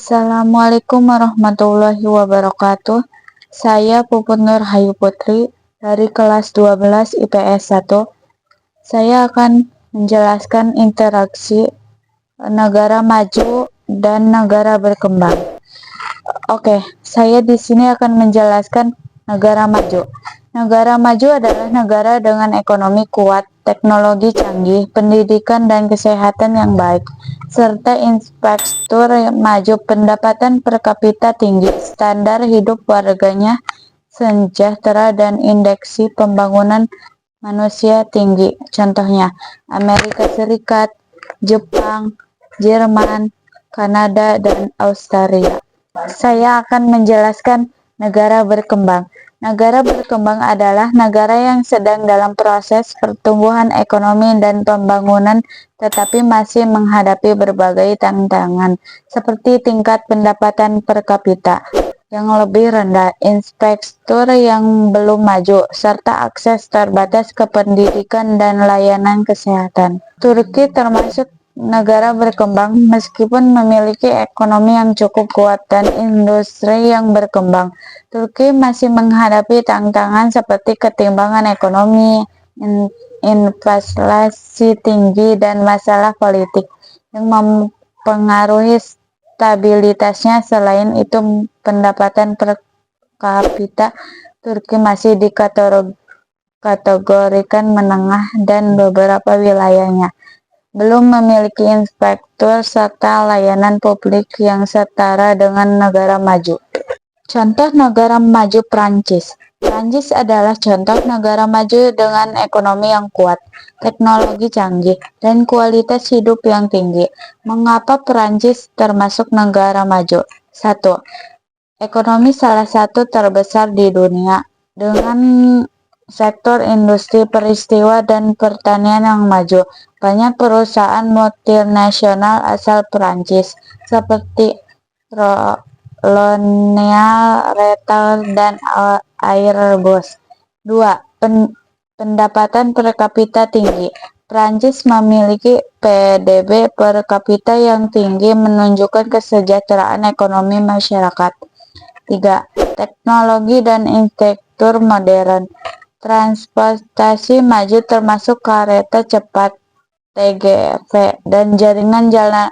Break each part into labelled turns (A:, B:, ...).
A: Assalamualaikum warahmatullahi wabarakatuh. Saya Puput Nur Hayu Putri dari kelas 12 IPS 1. Saya akan menjelaskan interaksi negara maju dan negara berkembang. Oke, saya di sini akan menjelaskan negara maju. Negara maju adalah negara dengan ekonomi kuat, teknologi canggih, pendidikan dan kesehatan yang baik, serta infrastruktur yang maju, pendapatan per kapita tinggi, standar hidup warganya sejahtera, dan indeks pembangunan manusia tinggi. Contohnya, Amerika Serikat, Jepang, Jerman, Kanada, dan Australia. Saya akan menjelaskan negara berkembang. Negara berkembang adalah negara yang sedang dalam proses pertumbuhan ekonomi dan pembangunan tetapi masih menghadapi berbagai tantangan seperti tingkat pendapatan per kapita yang lebih rendah, infrastruktur yang belum maju, serta akses terbatas ke pendidikan dan layanan kesehatan. Turki termasuk negara berkembang meskipun memiliki ekonomi yang cukup kuat dan industri yang berkembang. Turki masih menghadapi tantangan seperti ketimbangan ekonomi, inflasi tinggi, dan masalah politik yang mempengaruhi stabilitasnya. Selain itu, pendapatan per kapita Turki masih dikategorikan menengah dan beberapa wilayahnya belum memiliki infrastruktur serta layanan publik yang setara dengan negara maju. Contoh negara maju Prancis. Prancis adalah contoh negara maju dengan ekonomi yang kuat, teknologi canggih, dan kualitas hidup yang tinggi. Mengapa Prancis termasuk negara maju? 1. Ekonomi salah satu terbesar di dunia, dengan sektor industri, peristiwa, dan pertanian yang maju. Banyak perusahaan multinasional asal Prancis seperti L'Oréal, Retail, dan Airbus. 2. Pendapatan per kapita tinggi. Prancis memiliki PDB per kapita yang tinggi menunjukkan kesejahteraan ekonomi masyarakat. 3. Teknologi dan infrastruktur modern. Transportasi maju termasuk kereta cepat, TGV, dan jaringan jalan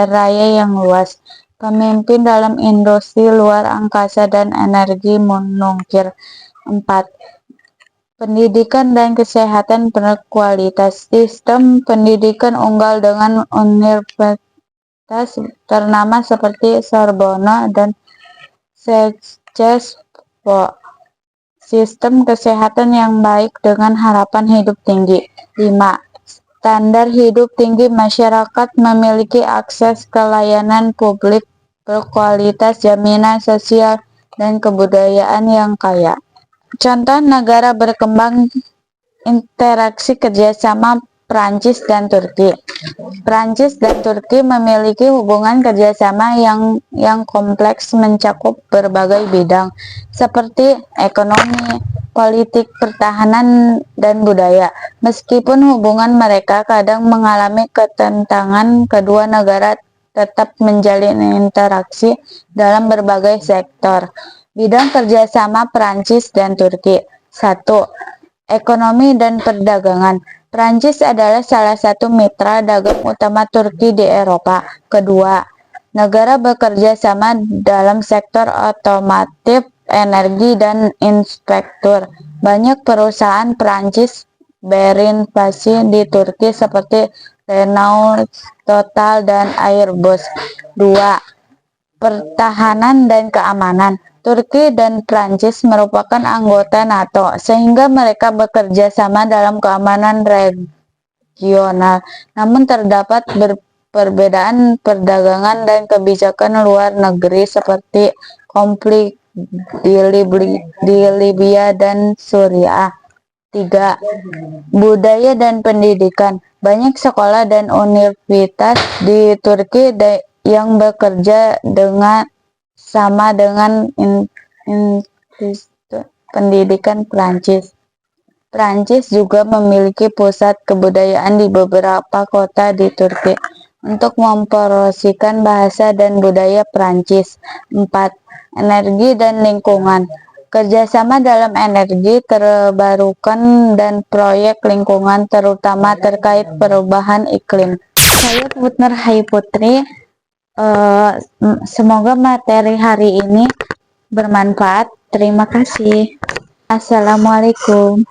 A: raya yang luas. Pemimpin dalam industri luar angkasa dan energi menuklir. 4. Pendidikan dan kesehatan berkualitas. Sistem pendidikan unggul dengan universitas ternama seperti Sorbonne dan CESPO. Sistem kesehatan yang baik dengan harapan hidup tinggi. 5. Standar hidup tinggi. Masyarakat memiliki akses ke layanan publik berkualitas, jaminan sosial, dan kebudayaan yang kaya. Contoh negara berkembang, interaksi kerjasama Prancis dan Turki. Prancis dan Turki memiliki hubungan kerjasama yang kompleks mencakup berbagai bidang seperti ekonomi, politik, pertahanan, dan budaya. Meskipun hubungan mereka kadang mengalami ketentangan, kedua negara tetap menjalin interaksi dalam berbagai sektor. Bidang kerjasama Prancis dan Turki. 1. Ekonomi dan perdagangan. Prancis adalah salah satu mitra dagang utama Turki di Eropa. Kedua, negara bekerja sama dalam sektor otomotif, energi, dan infrastruktur. Banyak perusahaan Prancis berinvestasi di Turki seperti Renault, Total, dan Airbus. 2. Pertahanan dan keamanan. Turki dan Prancis merupakan anggota NATO, sehingga mereka bekerja sama dalam keamanan regional. Namun terdapat perbedaan perdagangan dan kebijakan luar negeri seperti konflik di Libya dan Suriah. 3. Budaya dan pendidikan. Banyak sekolah dan universitas di Turki yang bekerja sama dengan institut pendidikan Prancis. Prancis juga memiliki pusat kebudayaan di beberapa kota di Turki. untuk mempromosikan bahasa dan budaya Prancis. 4. Energi dan lingkungan. Kerjasama dalam energi terbarukan dan proyek lingkungan terutama terkait perubahan iklim. Saya Putri Hayu Putri. Semoga materi hari ini bermanfaat. Terima kasih. Assalamualaikum.